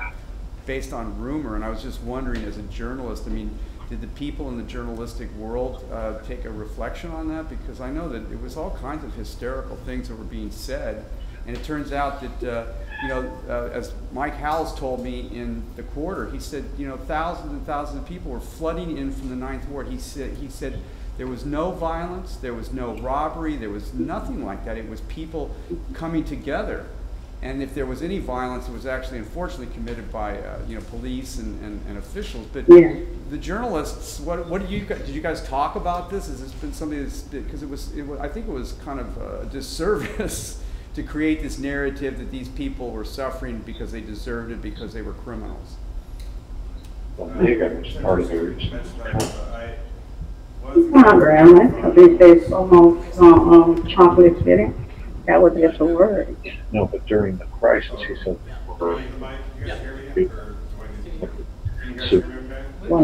based on rumor. And I was just wondering, as a journalist, I mean, did the people in the journalistic world take a reflection on that? Because I know that it was all kinds of hysterical things that were being said, and it turns out that you know, as Mike Howells told me in the Quarter, he said, you know, thousands and thousands of people were flooding in from the Ninth Ward. He said there was no violence, there was no robbery, there was nothing like that. It was people coming together. And if there was any violence, it was actually unfortunately committed by you know, police and officials. But Yeah. the journalists, what did you guys talk about this? Has this been something that's, because it was I think it was kind of a disservice to create this narrative that these people were suffering because they deserved it, because they were criminals. Well, Megan was part of the reason. Not really, because these days almost chocolate city. That was just a word. No, but during the crisis, he said, Well,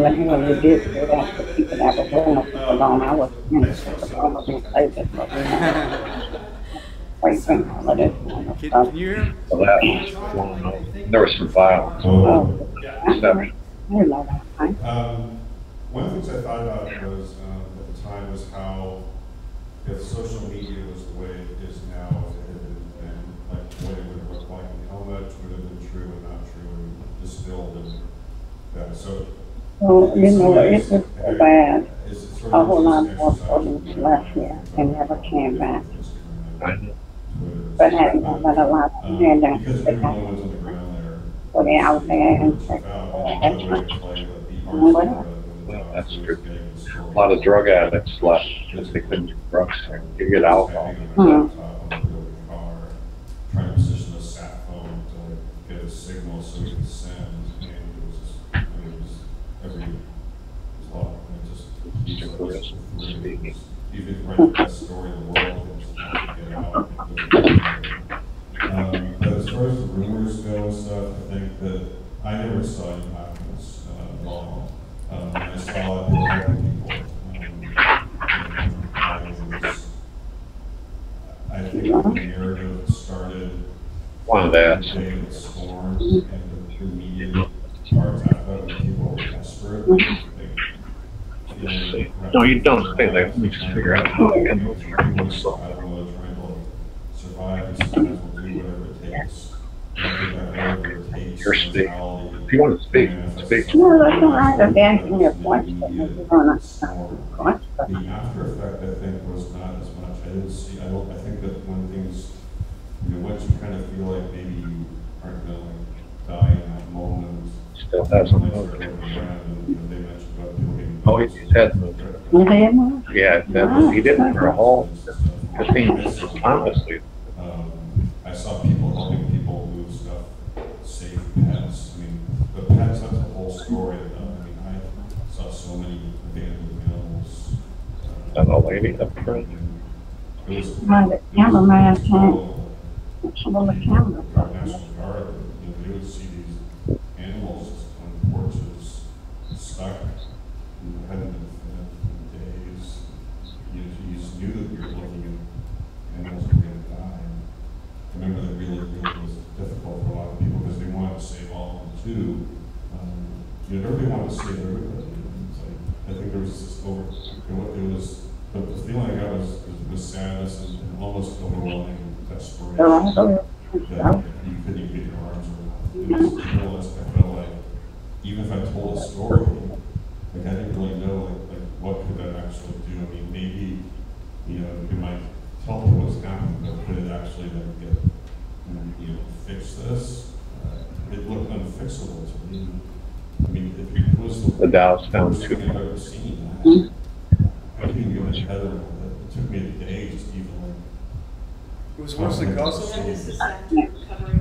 I think you did say that, the people that were going up people alone, I was almost in places. Waiting all of this kind of stuff. Can you hear him? well, that was one. There was some violence. Oh, Exception. I know that, right? One of the things I thought about was at the time was how if social media was the way it is now, if it had been like what it would have looked like, and how much would have been true and not true and distilled and that. So Well, you know, it was so bad. is it sort A of whole lot this more exercise police left here and never came back. I know. But had but a lot of men that because they we were the had ones on the ground there. so they out there and said, whatever. Well, that's true. A lot of drug addicts left because they couldn't get drugs there. You get alcohol. Hmm. Trying to position a sat phone to like get a signal so we could send, and it was just, it was a lot, and it just you could write the best story in the world and just not get out. But as far as the rumors go and stuff, I think that I never saw any happiness at all. I saw a lot of people helping people. I think the narrative started One of that. the day it stormed, and the media parts after that when people were desperate. No, you don't stay there. Let me just figure out how I can move here. I don't know, trying to survive, and sometimes we'll do whatever it takes. Whatever it takes. You're speak. If you want to speak, speak. No, that's all right. I'm asking you a question. If you're gonna ask a question. The after effect, I think, was not as much. I didn't see. I think that when things, you know, once you kind of feel like maybe you aren't gonna like die in that moment. Still hasn't moved. They mentioned about people getting. Oh, his head moved. Yeah, he didn't for a whole 15 minutes, honestly. I saw people helping people move stuff, save pets. I mean, the pets, that's a whole story. I mean, I saw so many abandoned animals. And the lady up front. It was The cameraman can't control the camera. National Guard, you would see these animals on porches stuck and hadn't been fed in days. You just knew that you were looking at animals that were going to die. I remember that really was difficult for a lot of people because they wanted to save all of them too. You know, everybody wanted to save everybody. It's like, I think there was this the feeling I got was sadness and almost overwhelming desperation. That you couldn't even get your arms around. And as a journalist, I felt like even if I told a story, like I didn't really know like what could that actually do. I mean, maybe, you know, it might tell people what's happening, but could it actually then get, you know, fix this? It looked unfixable to me. I mean, it was The Dow's down worst too thing I've ever seen. I couldn't even get my head around it. It took me a day just to even like. It was worse than Kosovo? And this is after covering.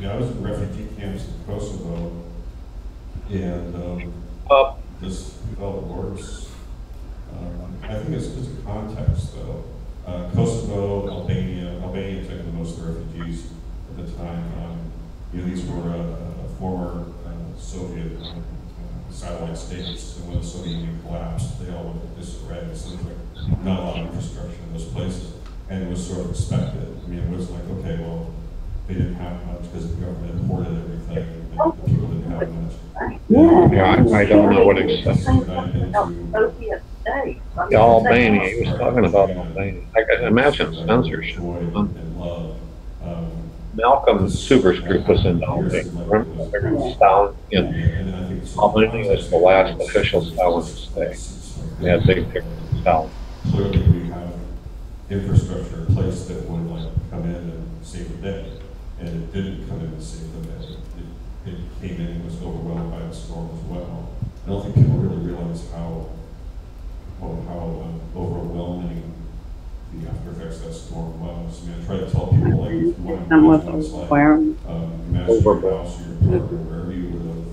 I was in refugee camps in Kosovo, and this felt worse. I think it's because of context, though. Kosovo, Albania took the most refugees at the time. You know, these were former Soviet satellite states, and when the Soviet Union collapsed, they all went to disarray. So there was like not a lot of infrastructure in those places, and it was sort of expected. I mean, it was like, okay, well, they didn't have much because the government imported everything, and the people didn't have much. Yeah, I don't know what exactly. Albania, he was talking about Albania. I can imagine censorship. And love. Malcolm Suber's group was in Albania. Remember Stalin in Albania was the last official Stalinist state. They had big pictures of Stalin. Clearly, we have infrastructure in place that would like come in and save the day, and it didn't come in and save the day. It came in and was overwhelmed by the storm as well. I don't think people really realize how overwhelming the after effects of that storm was. I mean, I try to tell people, like, if you want to know what it's like, imagine your house or your apartment, wherever you live,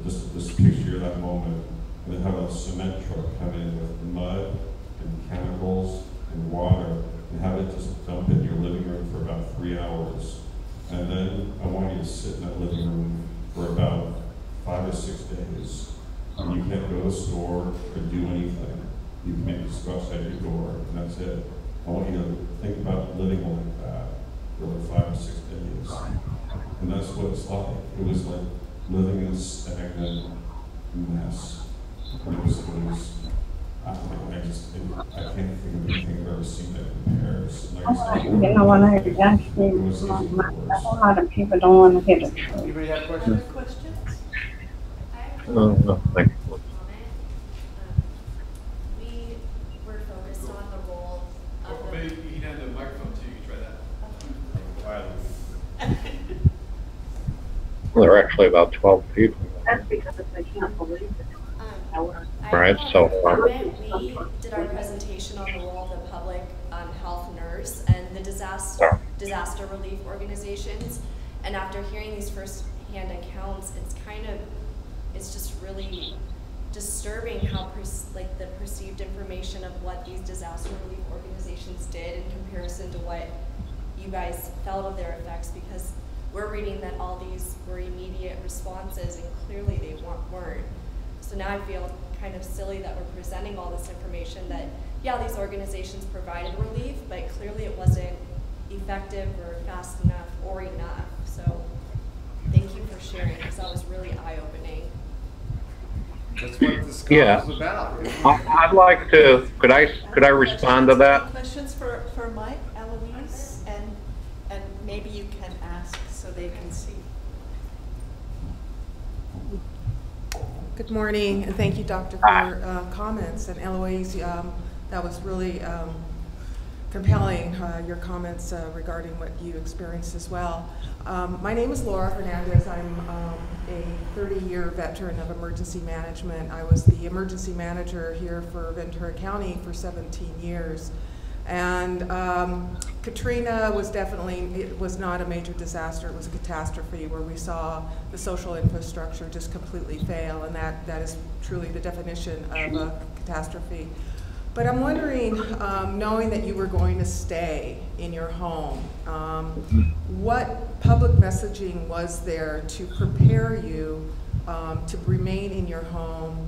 just picture that moment, and then have a cement truck come in with mud and chemicals and water, and have it just dump in your living room for about 3 hours. And then I want you to sit in that living room for about 5 or 6 days. And you can't go to the store or do anything. You can just go outside your door, and that's it. I want you to think about living like that for like 5 or 6 days. And that's what it's like. It was like living in a stagnant mess. It was I can't think of anything I've ever seen that compares. Like I said, You know, when I actually, a whole lot of people don't want to hear the truth. Anybody have Other questions? questions? No, thank you. We were focused on the role of the. Maybe you can hand the microphone to you. You try that. Well, there are actually about 12 people. That's because I can't believe it. Right, so We did our presentation on the role of the public health nurse and the disaster relief organizations. And after hearing these first-hand accounts, it's just really disturbing how the perceived information of what these disaster relief organizations did in comparison to what you guys felt of their effects, because we're reading that all these were immediate responses and clearly they weren't. So now I feel kind of silly that we're presenting all this information that, yeah, these organizations provided relief, but clearly it wasn't effective or fast enough or enough. So thank you for sharing, because that was really eye-opening. That's what this Yeah. is about. I'd like to, could I respond to that? Questions for Mike, Eloise, and maybe you can ask so they can see. Good morning, and thank you, Doctor, for your comments. And Eloise, that was really compelling, your comments regarding what you experienced as well. My name is Laura Hernandez. I'm a 30-year veteran of emergency management. I was the emergency manager here for Ventura County for 17 years. And Katrina was it was not a major disaster, it was a catastrophe where we saw the social infrastructure just completely fail, and that is truly the definition of a catastrophe. But I'm wondering, knowing that you were going to stay in your home, what public messaging was there to prepare you to remain in your home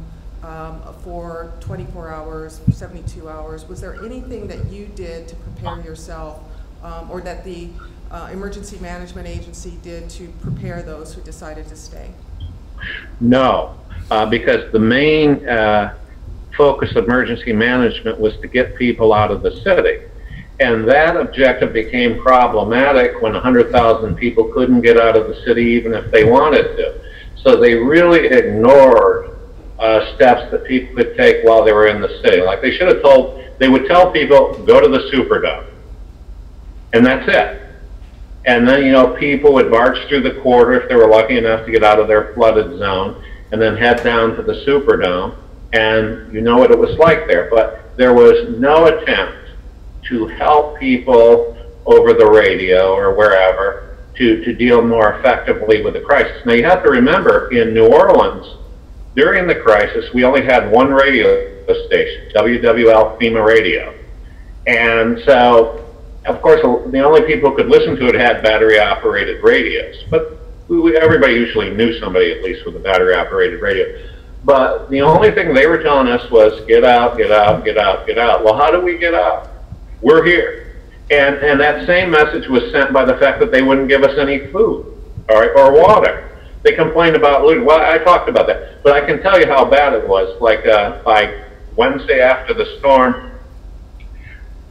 for 24 hours, 72 hours? Was there anything that you did to prepare yourself, or that the emergency management agency did to prepare those who decided to stay? No, because the main focus of emergency management was to get people out of the city. And that objective became problematic when 100,000 people couldn't get out of the city even if they wanted to. So they really ignored steps that people could take while they were in the city. Like they would tell people, go to the Superdome. And that's it. And then, you know, people would march through the quarter if they were lucky enough to get out of their flooded zone, and then head down to the Superdome. And you know what it was like there. But there was no attempt to help people over the radio or wherever to deal more effectively with the crisis. Now you have to remember, in New Orleans, during the crisis, we only had one radio station, WWL FEMA Radio. And so, of course, the only people who could listen to it had battery-operated radios. But everybody usually knew somebody, at least, with a battery-operated radio. But the only thing they were telling us was, get out, get out, get out, get out. Well, how do we get out? We're here. And that same message was sent by the fact that they wouldn't give us any food or water. They complained about looting. Well, I talked about that. But I can tell you how bad it was. Like by Wednesday after the storm,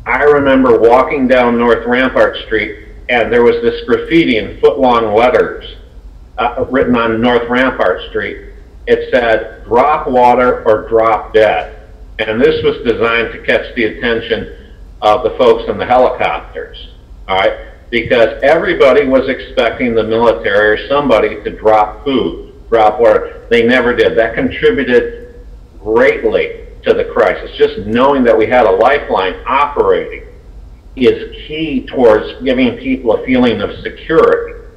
I remember walking down North Rampart Street, and there was this graffiti in foot-long letters written on North Rampart Street. It said, drop water or drop dead. And this was designed to catch the attention of the folks in the helicopters, all right? Because everybody was expecting the military or somebody to drop food, drop water. They never did. That contributed greatly to the crisis. Just knowing that we had a lifeline operating is key towards giving people a feeling of security.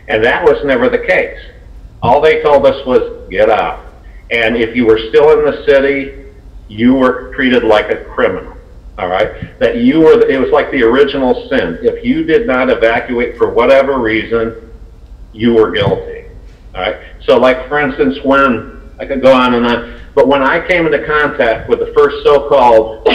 And that was never the case. All they told us was, get out. And if you were still in the city, you were treated like a criminal. All right, that you were, it was like the original sin. If you did not evacuate for whatever reason, you were guilty. All right, so like for instance, when, I could go on and on, but when I came into contact with the first so-called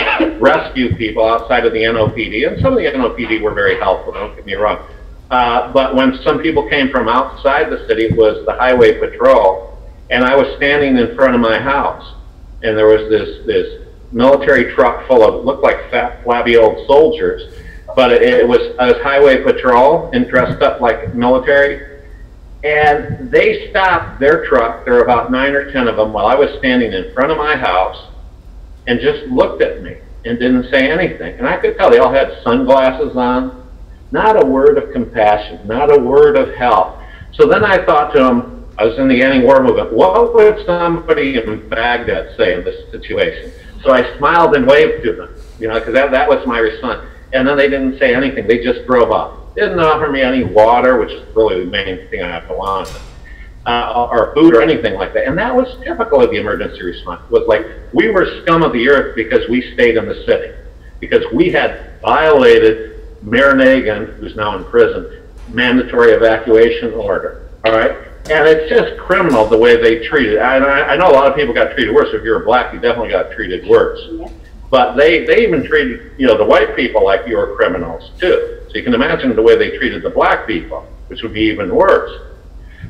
rescue people outside of the NOPD, and some of the NOPD were very helpful, don't get me wrong, but when some people came from outside the city, it was the highway patrol, and I was standing in front of my house, and there was this military truck full of, looked like fat, flabby old soldiers, but it was highway patrol and dressed up like military. And they stopped their truck, there were about 9 or 10 of them, while I was standing in front of my house, and just looked at me and didn't say anything. And I could tell they all had sunglasses on, not a word of compassion, not a word of help. So then I thought to them, I was in the anti-war movement, what would somebody in Baghdad say in this situation? So I smiled and waved to them, you know, because that was my response. And then they didn't say anything. They just drove off. Didn't offer me any water, which is really the main thing I wanted, or food or anything like that. And that was typical of the emergency response. It was like we were scum of the earth because we stayed in the city, because we had violated Mayor Nagin, who's now in prison, mandatory evacuation order. All right. And it's just criminal the way they treated. I know a lot of people got treated worse. If you were black, you definitely got treated worse. Yeah. But they even treated, you know, the white people like you were criminals too. So you can imagine the way they treated the black people, which would be even worse.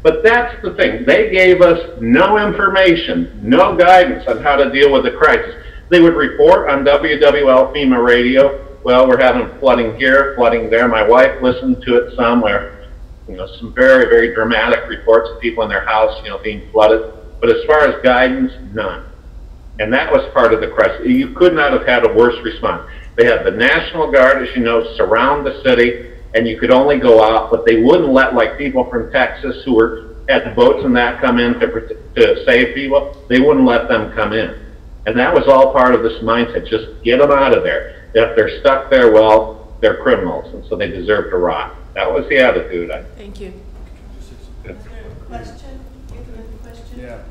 But that's the thing. They gave us no information, no guidance on how to deal with the crisis. They would report on WWL FEMA radio, well, we're having flooding here, flooding there. My wife listened to it somewhere. You know, some very, very dramatic reports of people in their house, you know, being flooded. But as far as guidance, none. And that was part of the crisis. You could not have had a worse response. They had the National Guard, as you know, surround the city, and you could only go out, but they wouldn't let, like, people from Texas who were at boats and that come in to save people. They wouldn't let them come in. And that was all part of this mindset. Just get them out of there. If they're stuck there, well, they're criminals, and so they deserve to rot. That was the attitude. Thank you. Question? Yeah,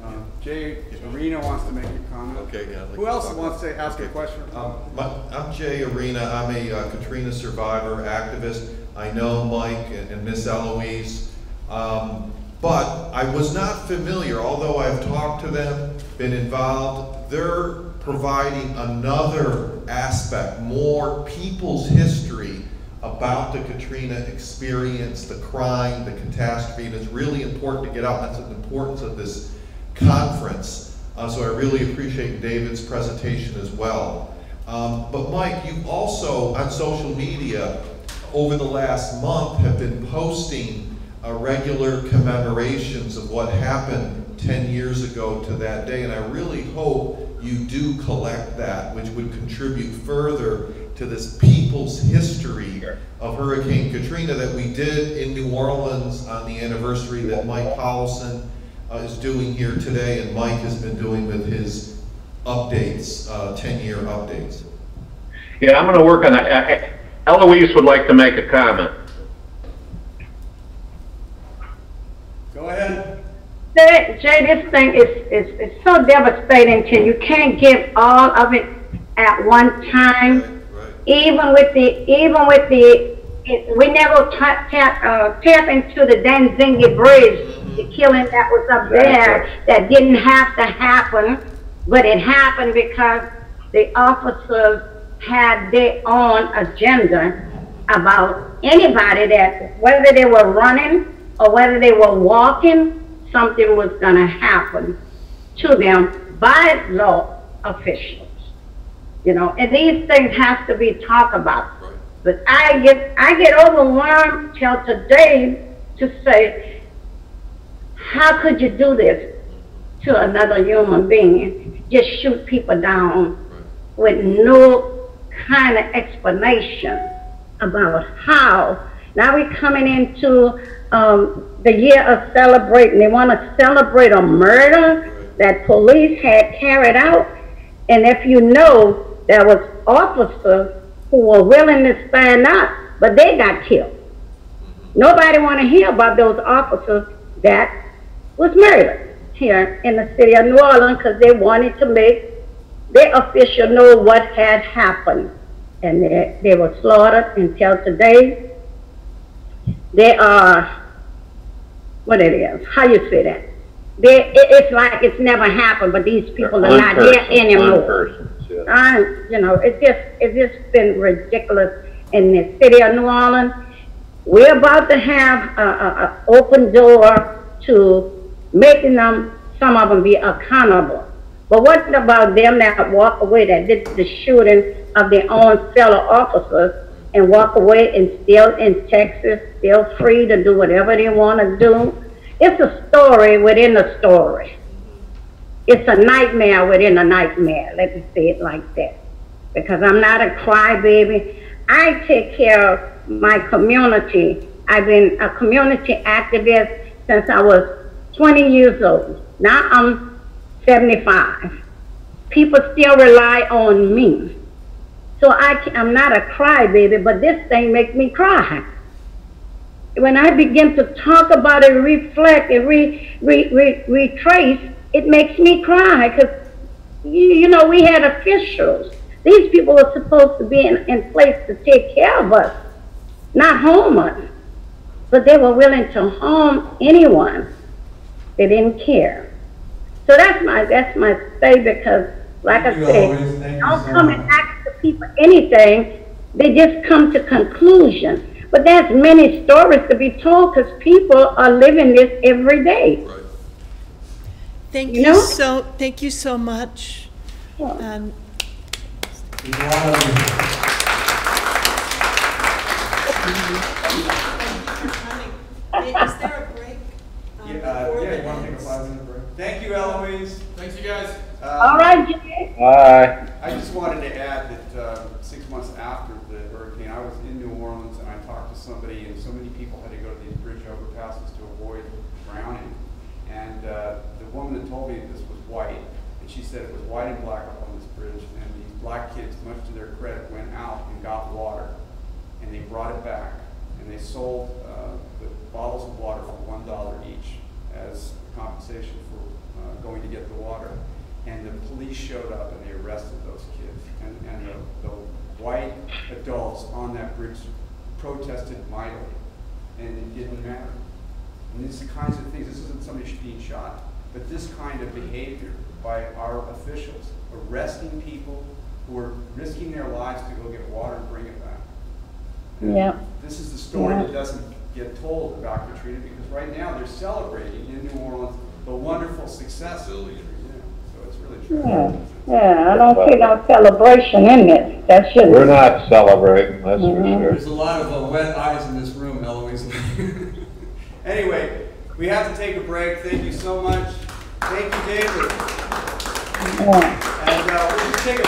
Jay Arena wants to make a comment. Okay, yeah. Who else wants to ask a question? I'm Jay Arena. I'm a Katrina survivor activist. I know Mike and Miss Eloise, but I was not familiar, although I've talked to them, been involved. They're providing another aspect, more people's history about the Katrina experience, the crime, the catastrophe, and it's really important to get out. That's the importance of this conference. So I really appreciate David's presentation as well. But Mike, you also, on social media, over the last month, have been posting regular commemorations of what happened 10 years ago to that day, and I really hope you do collect that, which would contribute further to this people's history of Hurricane Katrina that we did in New Orleans on the anniversary that Mike Collison is doing here today, and Mike has been doing with his updates, 10-year updates. Yeah, I'm going to work on that. Eloise would like to make a comment. Go ahead. Jay, this thing is so devastating till you can't give all of it at one time. Right. Even with the, we never tap into the Danzingi Bridge, the killing that was up there, that didn't have to happen, but it happened because the officers had their own agenda about anybody that, whether they were running or whether they were walking, something was going to happen to them by law officials. You know, and these things have to be talked about. Right. But I get overwhelmed till today to say, how could you do this to another human being? Just shoot people down with no kind of explanation about how. Now we're coming into the year of celebrating. They want to celebrate a murder that police had carried out. And if you know, there was officers who were willing to stand up, but they got killed. Nobody want to hear about those officers that was murdered here in the city of New Orleans because they wanted to make their official know what had happened. And they were slaughtered until today. They are, what it is, how you say that? It's like it's never happened, but these people are not here anymore. You know, it's just been ridiculous in the city of New Orleans. We're about to have an open door to making them, some of them, be accountable. But what about them that walk away, that did the shooting of their own fellow officers and walk away and still in Texas, still free to do whatever they want to do? It's a story within a story. It's a nightmare within a nightmare, let me say it like that. Because I'm not a crybaby. I take care of my community. I've been a community activist since I was 20 years old. Now I'm 75. People still rely on me. So I'm not a crybaby, but this thing makes me cry. When I begin to talk about it, reflect, and retrace, it makes me cry because, you know, we had officials. These people were supposed to be in place to take care of us, not harm us. But they were willing to harm anyone. They didn't care. So that's my say, because, like I said, don't come and ask the people anything. They just come to conclusion. But there's many stories to be told because people are living this every day. Right. Thank you so much. Yeah. Is there a break? Yeah, you want to take a 5-minute break? Thank you, Eloise. Thanks, you guys. All right, Jay. Bye. I just wanted to add that 6 months after the hurricane, I was in New Orleans and I talked to somebody, and so many people had to go to these bridge overpasses to avoid drowning. And the woman that told me this was white, and she said it was white and black up on this bridge, and these black kids, much to their credit, went out and got water, and they brought it back, and they sold the bottles of water for $1 each as compensation for going to get the water. And the police showed up and they arrested those kids. And the white adults on that bridge protested mightily, and it didn't matter. And these kinds of things, this isn't somebody being shot, but this kind of behavior by our officials, arresting people who are risking their lives to go get water and bring it back. And yeah. This is the story that doesn't get told about Katrina, because right now they're celebrating in New Orleans the wonderful success of Katrina. So it's really privilege. Yeah, I don't see no celebration in this. That shouldn't. We're not celebrating, that's for sure. There's a lot of wet eyes in this room, Eloise. Anyway, we have to take a break. Thank you so much. Thank you, David. Yeah. And we'll just take a